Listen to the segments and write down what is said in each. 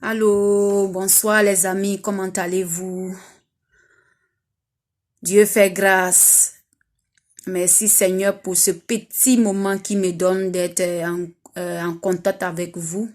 Allô, bonsoir les amis, comment allez-vous? Dieu fait grâce. Merci Seigneur pour ce petit moment qui me donne d'être en contact avec vous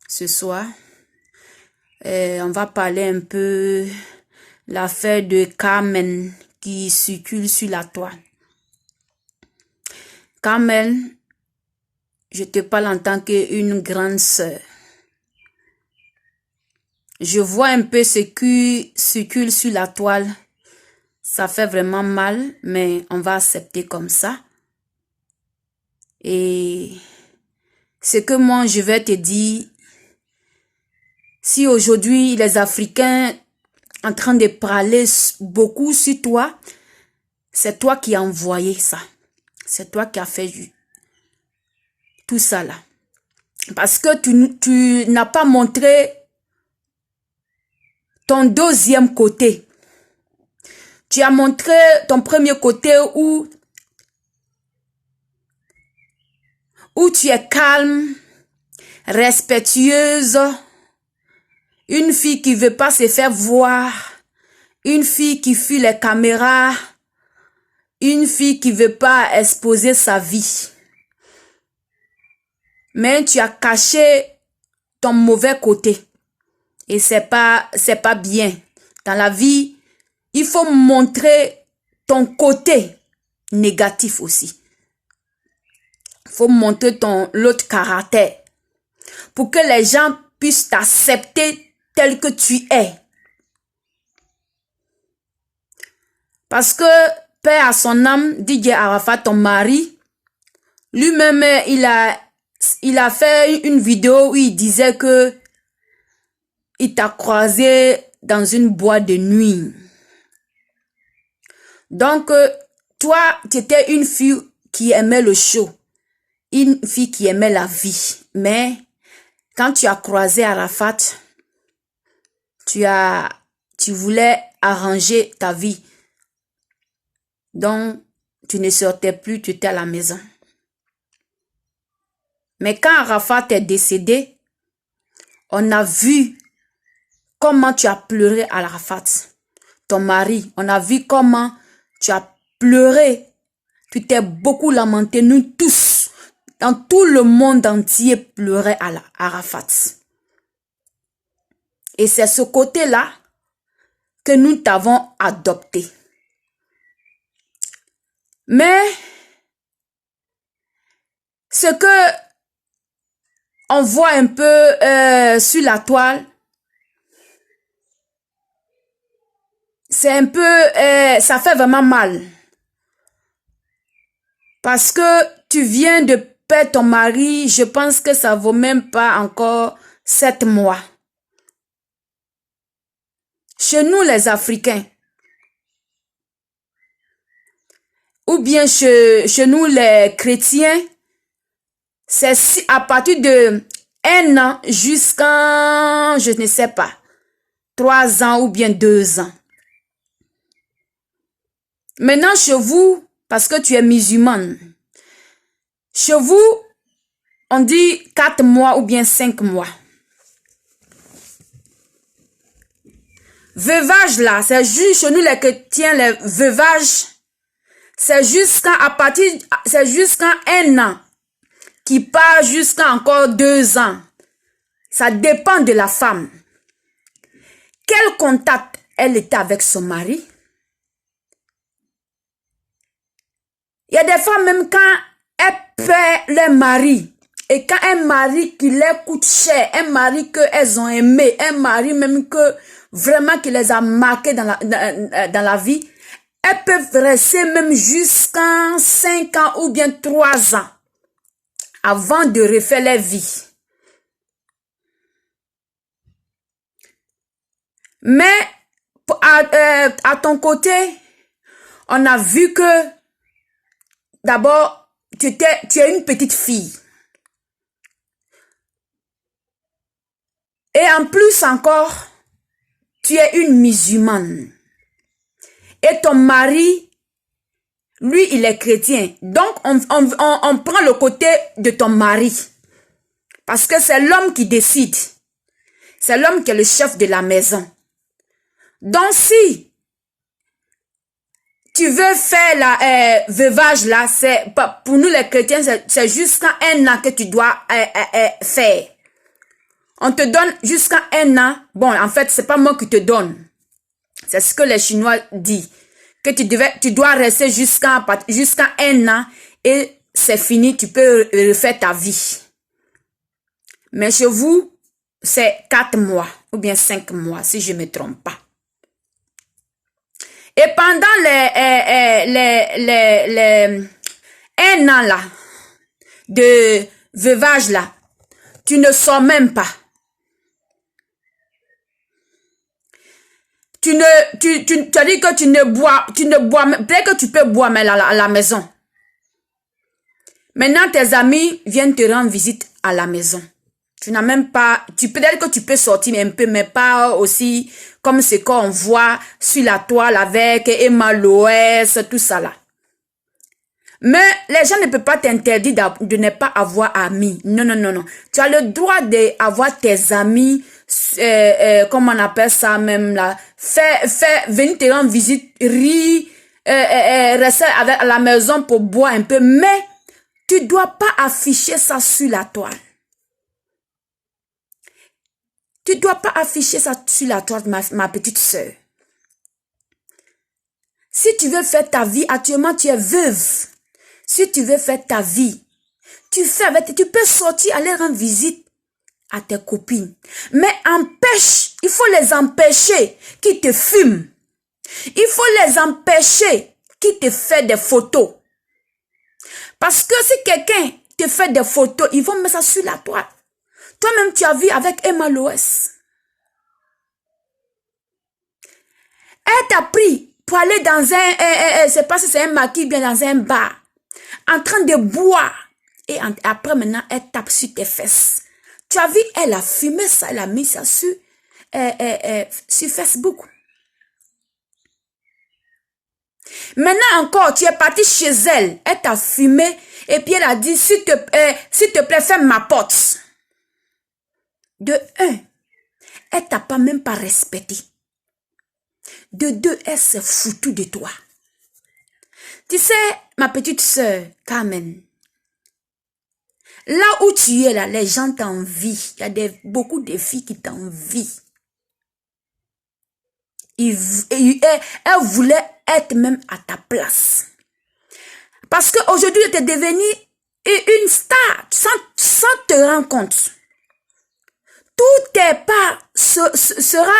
ce soir. On va parler un peu l'affaire de Carmen qui circule sur la toile. Carmen, je te parle en tant qu'une grande sœur. Je vois un peu ce qui circule sur la toile. Ça fait vraiment mal, mais on va accepter comme ça. Et ce que moi, je vais te dire, si aujourd'hui les Africains en train de parler beaucoup sur toi, c'est toi qui as envoyé ça. C'est toi qui as fait tout ça là. Parce que tu n'as pas montré ton deuxième côté. Tu as montré ton premier côté où tu es calme, respectueuse, une fille qui ne veut pas se faire voir, une fille qui fuit les caméras, une fille qui ne veut pas exposer sa vie. Mais tu as caché ton mauvais côté. Et c'est pas bien. Dans la vie, il faut montrer ton côté négatif aussi. Il faut montrer l'autre caractère. Pour que les gens puissent t'accepter tel que tu es. Parce que, paix à son âme, DJ Arafat, ton mari, lui-même, il a fait une vidéo où il disait que il t'a croisé dans une boîte de nuit. Donc, toi, tu étais une fille qui aimait le show. Une fille qui aimait la vie. Mais, quand tu as croisé Arafat, tu voulais arranger ta vie. Donc, tu ne sortais plus, tu étais à la maison. Mais quand Arafat est décédé, on a vu comment tu as pleuré à Arafat, ton mari. On a vu comment tu as pleuré. Tu t'es beaucoup lamenté. Nous tous, dans tout le monde entier, pleuraient à Arafat. Et c'est ce côté-là que nous t'avons adopté. Mais, ce que on voit un peu sur la toile, c'est un peu, ça fait vraiment mal. Parce que tu viens de perdre ton mari, je pense que ça vaut même pas encore 7 mois. Chez nous les Africains, ou bien chez nous les chrétiens, c'est à partir de 1 an jusqu'à, je ne sais pas, 3 ans ou bien 2 ans. Maintenant, chez vous, parce que tu es musulmane, chez vous, on dit 4 mois ou bien 5 mois. Veuvage là, c'est juste chez nous les chrétiens, les veuvages, c'est jusqu'à 1 an qui part jusqu'à encore 2 ans. Ça dépend de la femme. Quel contact elle était avec son mari? Il y a des femmes, même quand elles perdent leur mari, et quand un mari qui leur coûte cher, un mari qu'elles ont aimé, un mari même que vraiment qui les a marqués dans la vie, elles peuvent rester même jusqu'à 5 ans ou bien 3 ans avant de refaire leur vie. Mais à ton côté, on a vu que d'abord, tu es une petite fille. Et en plus encore, tu es une musulmane. Et ton mari, lui, il est chrétien. Donc, on prend le côté de ton mari. Parce que c'est l'homme qui décide. C'est l'homme qui est le chef de la maison. Donc si tu veux faire la veuvage là, c'est pour nous les chrétiens, c'est jusqu'à 1 an que tu dois faire. On te donne jusqu'à 1 an. Bon, en fait, c'est pas moi qui te donne. C'est ce que les Chinois disent. Que tu dois rester jusqu'à 1 an et c'est fini, tu peux refaire ta vie. Mais chez vous, c'est 4 mois ou bien 5 mois, si je ne me trompe pas. Et pendant un an là, de veuvage là, tu ne sors même pas. Tu as dit que tu ne bois, peut-être que tu peux boire, mais à la maison. Maintenant, tes amis viennent te rendre visite à la maison. Tu n'as même pas, peut-être que tu peux sortir un peu, mais pas aussi comme ce qu'on voit sur la toile avec Emma Loès, tout ça là. Mais les gens ne peuvent pas t'interdire de ne pas avoir amis. Non, non, non, non. Tu as le droit d'avoir tes amis, comment on appelle ça même là. Venir te rendre visite, rire, rester à la maison pour boire un peu. Mais tu ne dois pas afficher ça sur la toile. Tu ne dois pas afficher ça sur la toile, ma petite sœur. Si tu veux faire ta vie, actuellement tu es veuve. Si tu veux faire ta vie, tu peux sortir, aller rendre visite à tes copines. Mais il faut les empêcher qui te fument. Il faut les empêcher qui te fait des photos. Parce que si quelqu'un te fait des photos, ils vont mettre ça sur la toile. Toi-même, tu as vu avec Emma Loès. Elle t'a pris pour aller dans c'est pas si c'est un maquis, bien dans un bar, en train de boire. Et après, maintenant, elle tape sur tes fesses. Tu as vu, elle a fumé ça, elle a mis ça sur Facebook. Maintenant encore, tu es parti chez elle, elle t'a fumé, et puis elle a dit, s'il te plaît, ferme ma porte. De 1, elle t'a pas même pas respecté. De 2, elle s'est foutue de toi. Tu sais, ma petite sœur, Carmen, là où tu es là, les gens t'envient. Il y a beaucoup de filles qui t'envient. Elle voulait être même à ta place. Parce qu'aujourd'hui, tu es devenue une star sans te rendre compte. Tout tes pas sera,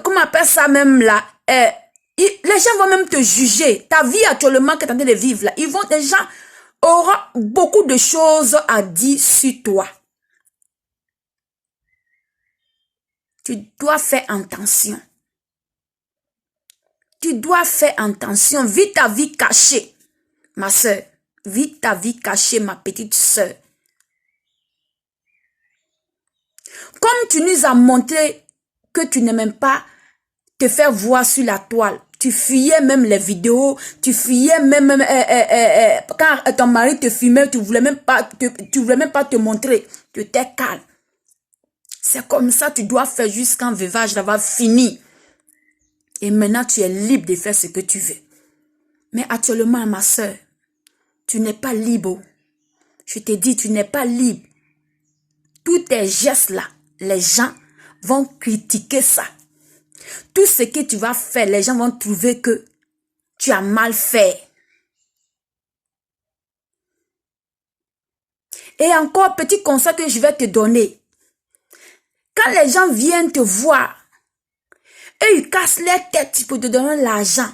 comment on appelle ça même là, les gens vont même te juger. Ta vie actuellement que tu es en train de vivre là, les gens auront beaucoup de choses à dire sur toi. Tu dois faire attention. Tu dois faire attention. Vis ta vie cachée, ma soeur. Vis ta vie cachée, ma petite soeur. Comme tu nous as montré que tu n'aimes pas te faire voir sur la toile, tu fuyais même les vidéos, tu fuyais même quand ton mari te filmait, tu voulais même pas te montrer, tu étais calme. C'est comme ça tu dois faire jusqu'en veuvage d'avoir fini. Et maintenant tu es libre de faire ce que tu veux. Mais actuellement, ma soeur, tu n'es pas libre. Je te dis, tu n'es pas libre. Tous tes gestes là, les gens vont critiquer ça. Tout ce que tu vas faire, les gens vont trouver que tu as mal fait. Et encore, petit conseil que je vais te donner. Quand les gens viennent te voir, et ils cassent leur tête pour te donner l'argent,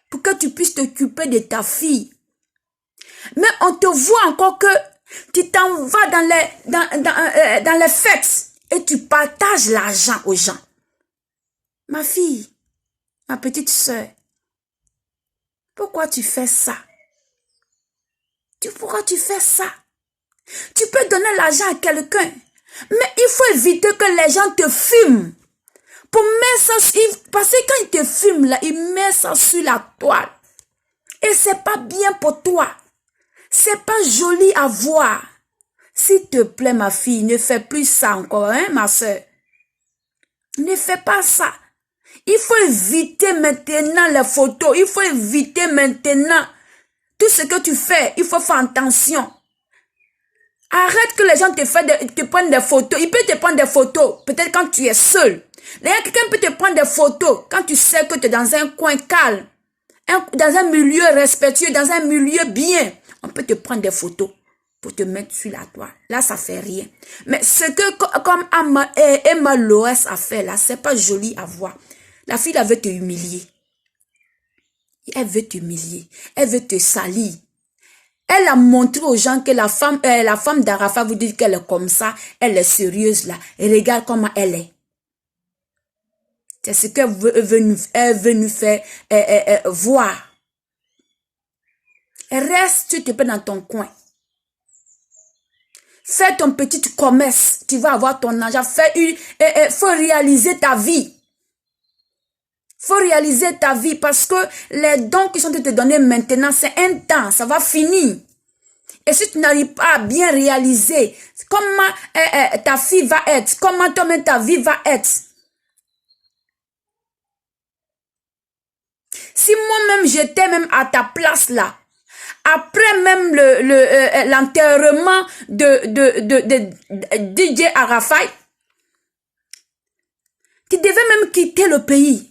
pour que tu puisses t'occuper de ta fille. Mais on te voit encore que tu t'en vas dans les fêtes et tu partages l'argent aux gens. Ma fille, ma petite soeur, pourquoi tu fais ça? Pourquoi tu fais ça? Tu peux donner l'argent à quelqu'un, mais il faut éviter que les gens te fument. Pour mettre ça, parce que quand ils te fument là, ils mettent ça sur la toile. Et c'est pas bien pour toi. C'est pas joli à voir. S'il te plaît, ma fille, ne fais plus ça encore, hein, ma soeur. Ne fais pas ça. Il faut éviter maintenant les photos. Il faut éviter maintenant tout ce que tu fais. Il faut faire attention. Arrête que les gens te prennent des photos. Il peut te prendre des photos, peut-être quand tu es seul. D'ailleurs, quelqu'un peut te prendre des photos quand tu sais que tu es dans un coin calme, dans un milieu respectueux, dans un milieu bien. On peut te prendre des photos pour te mettre sur la toile. Là, ça fait rien. Mais ce que, comme Emma Loès a fait là, c'est pas joli à voir. La fille, elle veut te humilier. Elle veut t'humilier. Elle veut te salir. Elle a montré aux gens que la femme d'Arafat, vous dites qu'elle est comme ça, elle est sérieuse là. Et regarde comment elle est. C'est ce qu'elle veut nous faire voir. Reste, tu te peux dans ton coin. Fais ton petit commerce, tu vas avoir ton argent. Faut réaliser ta vie. Faut réaliser ta vie parce que les dons qui sont te donner maintenant, c'est un temps, ça va finir. Et si tu n'arrives pas à bien réaliser comment ta fille va être, comment toi-même ta vie va être. Si moi-même j'étais même à ta place là, après même l'enterrement de DJ Arafat, tu devais même quitter le pays.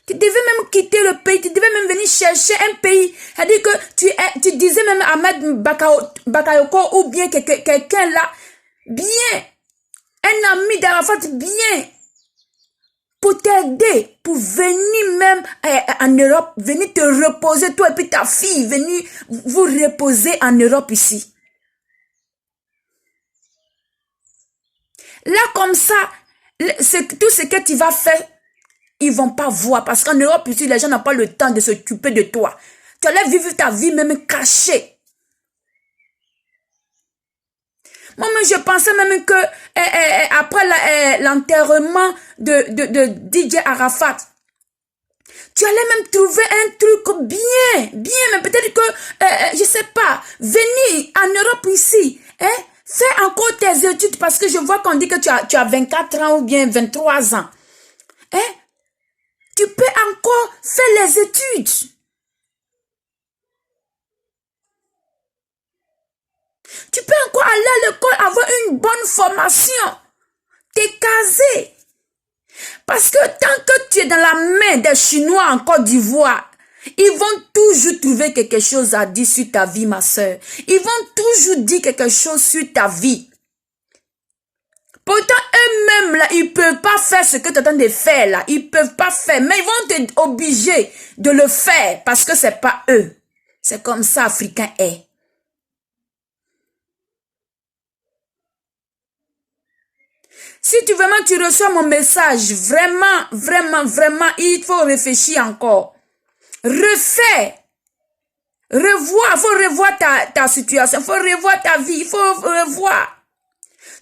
Tu devais même quitter le pays, tu devais même venir chercher un pays. C'est-à-dire que tu disais même Ahmed Bakayoko ou bien quelqu'un là, bien, un ami d'Arafat, bien, pour t'aider, pour venir même en Europe, venir te reposer, toi et puis ta fille, venir vous reposer en Europe ici. Là, comme ça, tout ce que tu vas faire, ils vont pas voir. Parce qu'en Europe, ici, les gens n'ont pas le temps de s'occuper de toi. Tu allais vivre ta vie même cachée. Moi, je pensais même que après l'enterrement de DJ Arafat, tu allais même trouver un truc bien, mais peut-être que, je sais pas, venir en Europe ici, hein, fais encore tes études parce que je vois qu'on dit que tu as 24 ans ou bien 23 ans. Hein? Tu peux encore faire les études. Tu peux encore aller à l'école, avoir une bonne formation. T'es casé. Parce que tant que tu es dans la main des Chinois en Côte d'Ivoire, ils vont toujours trouver quelque chose à dire sur ta vie, ma soeur. Ils vont toujours dire quelque chose sur ta vie. Pourtant, eux-mêmes, là, ils ne peuvent pas faire ce que tu es en train de faire, là. Ils ne peuvent pas faire. Mais ils vont t'obliger de le faire parce que ce n'est pas eux. C'est comme ça, Africain est. Si tu reçois mon message, vraiment, il faut réfléchir encore. Refais. Faut revoir ta situation. Faut revoir ta vie. Il faut revoir.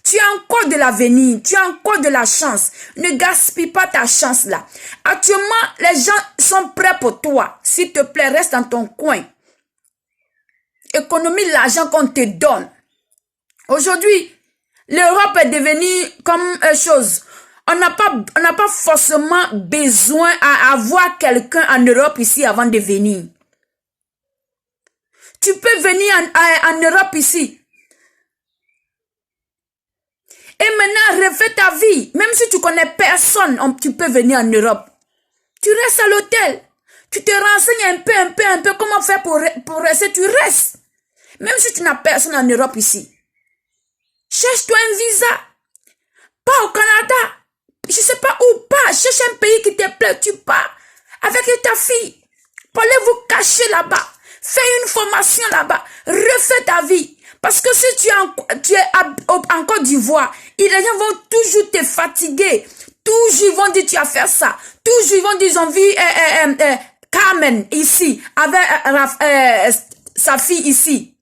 Tu as encore de l'avenir. Tu as encore de la chance. Ne gaspille pas ta chance là. Actuellement, les gens sont prêts pour toi. S'il te plaît, reste dans ton coin. Économise l'argent qu'on te donne. Aujourd'hui, l'Europe est devenue comme chose. On n'a pas forcément besoin à avoir quelqu'un en Europe ici avant de venir. Tu peux venir en Europe ici. Et maintenant, refais ta vie. Même si tu connais personne, tu peux venir en Europe. Tu restes à l'hôtel. Tu te renseignes un peu comment faire pour rester. Tu restes. Même si tu n'as personne en Europe ici. Cherche-toi un visa. Pas au Canada. Je sais pas où pas. Cherche un pays qui te plaît. Tu pars avec ta fille. Pour aller vous cacher là-bas. Fais une formation là-bas. Refais ta vie. Parce que si tu es en Côte d'Ivoire, les gens vont toujours te fatiguer. Toujours ils vont dire tu as fait ça. Toujours ils vont dire ils ont vu Carmen ici. Avec sa fille ici.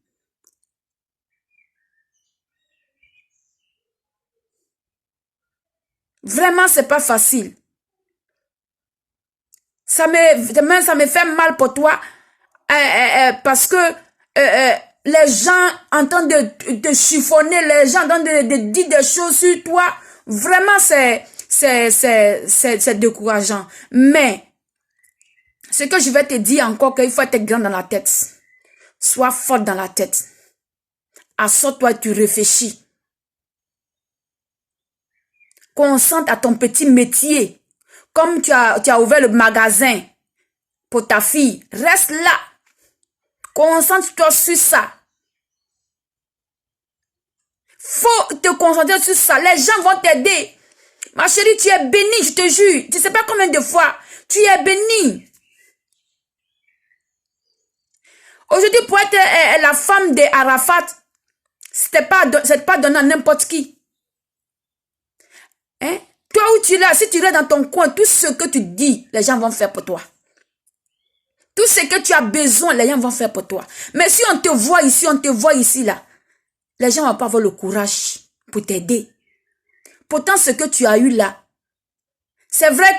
Vraiment, c'est pas facile. Ça me fait mal pour toi parce que les gens en train de chiffonner, les gens en train de dire des choses sur toi. Vraiment, c'est décourageant. Mais, ce que je vais te dire encore, qu'il faut être grand dans la tête. Sois fort dans la tête. Assois-toi, tu réfléchis. Concentre à ton petit métier. Comme tu as ouvert le magasin pour ta fille, reste là. Concentre-toi sur ça. Faut te concentrer sur ça. Les gens vont t'aider. Ma chérie, tu es bénie, je te jure. Tu ne sais pas combien de fois. Tu es bénie. Aujourd'hui, pour être la femme d'Arafat, c'est pas donné à n'importe qui. Hein? Toi où tu es là, si tu es dans ton coin, tout ce que tu dis, les gens vont faire pour toi. Tout ce que tu as besoin, les gens vont faire pour toi. Mais si on te voit ici, là, les gens ne vont pas avoir le courage pour t'aider. Pourtant, ce que tu as eu là, c'est vrai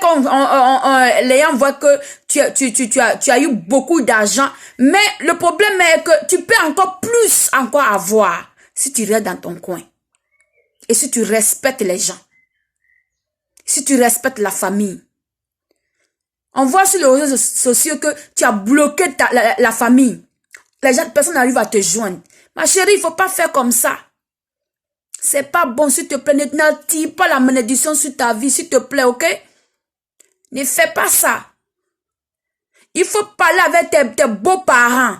les gens voient que tu as eu beaucoup d'argent, mais le problème est que tu peux encore plus avoir si tu restes dans ton coin. Et si tu respectes les gens. Si tu respectes la famille. On voit sur les réseaux sociaux que tu as bloqué la famille. Personne n'arrive à te joindre. Ma chérie, il ne faut pas faire comme ça. C'est pas bon, s'il te plaît. N'attire pas la malédiction sur ta vie, s'il te plaît, ok? Ne fais pas ça. Il faut parler avec tes beaux-parents.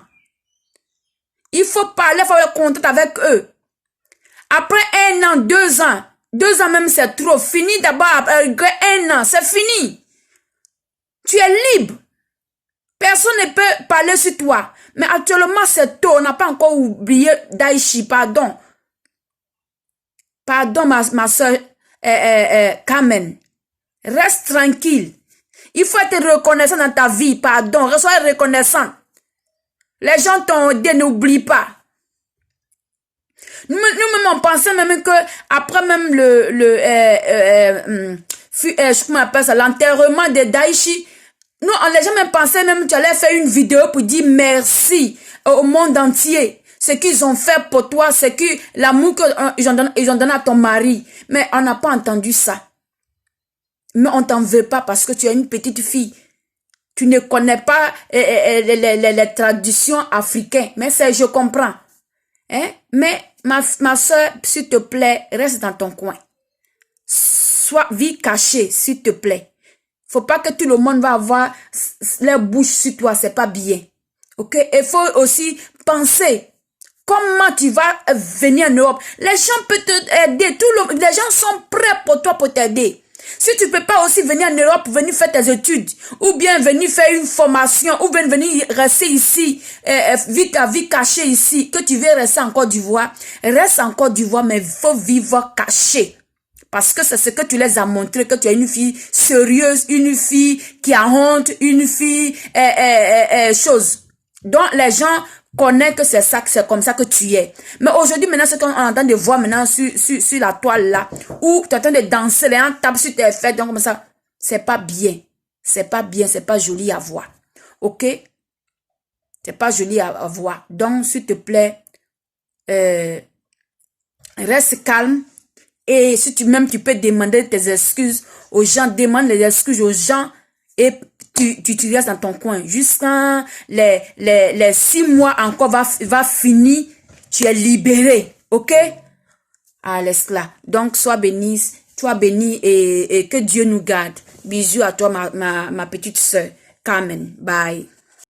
Il faut parler, il faut avoir contact avec eux. Après 1 an, 2 ans, 2 ans même c'est trop. Fini d'abord, après 1 an, c'est fini. Tu es libre. Personne ne peut parler sur toi. Mais actuellement, c'est tôt. On n'a pas encore oublié Daichi, pardon. Pardon, ma soeur Carmen. Reste tranquille. Il faut être reconnaissant dans ta vie, pardon. Sois reconnaissant. Les gens t'ont aidé, n'oublie pas. Nous-mêmes, on pensait même que après même l'enterrement de Daichi, nous, on n'a jamais pensé même que tu allais faire une vidéo pour dire merci au monde entier. Ce qu'ils ont fait pour toi, c'est que l'amour qu'ils ont donné à ton mari. Mais on n'a pas entendu ça. Mais on t'en veut pas parce que tu es une petite fille. Tu ne connais pas les traditions africaines. Mais je comprends. Hein? Mais ma soeur, s'il te plaît, reste dans ton coin. Vis cachée, s'il te plaît. Faut pas que tout le monde va avoir leur bouche sur toi, c'est pas bien. Ok? Il faut aussi penser comment tu vas venir en Europe. Les gens peuvent t'aider. Les gens sont prêts pour toi pour t'aider. Si tu peux pas aussi venir en Europe, venir faire tes études, ou bien venir faire une formation, ou bien venir rester ici, vivre ta vie cachée ici, que tu veux rester en Côte d'Ivoire, reste en Côte d'Ivoire, mais il faut vivre caché. Parce que c'est ce que tu les as montré, que tu es une fille sérieuse, une fille qui a honte, une fille chose. Donc les gens connaissent que c'est comme ça que tu es. Mais aujourd'hui, maintenant, ce qu'on entend de voir maintenant sur la toile là, où tu es en train de danser, les gens tapent sur tes fesses, donc comme ça, c'est pas bien. C'est pas bien, c'est pas joli à voir. Ok? C'est pas joli à voir. Donc, s'il te plaît, reste calme. Et si tu peux demander tes excuses aux gens, demande les excuses aux gens et tu restes dans ton coin. Jusqu'à les 6 mois encore va finir, tu es libéré. Ok? Ah, laisse là. Donc, sois béni et que Dieu nous garde. Bisous à toi, ma petite soeur Carmen. Bye.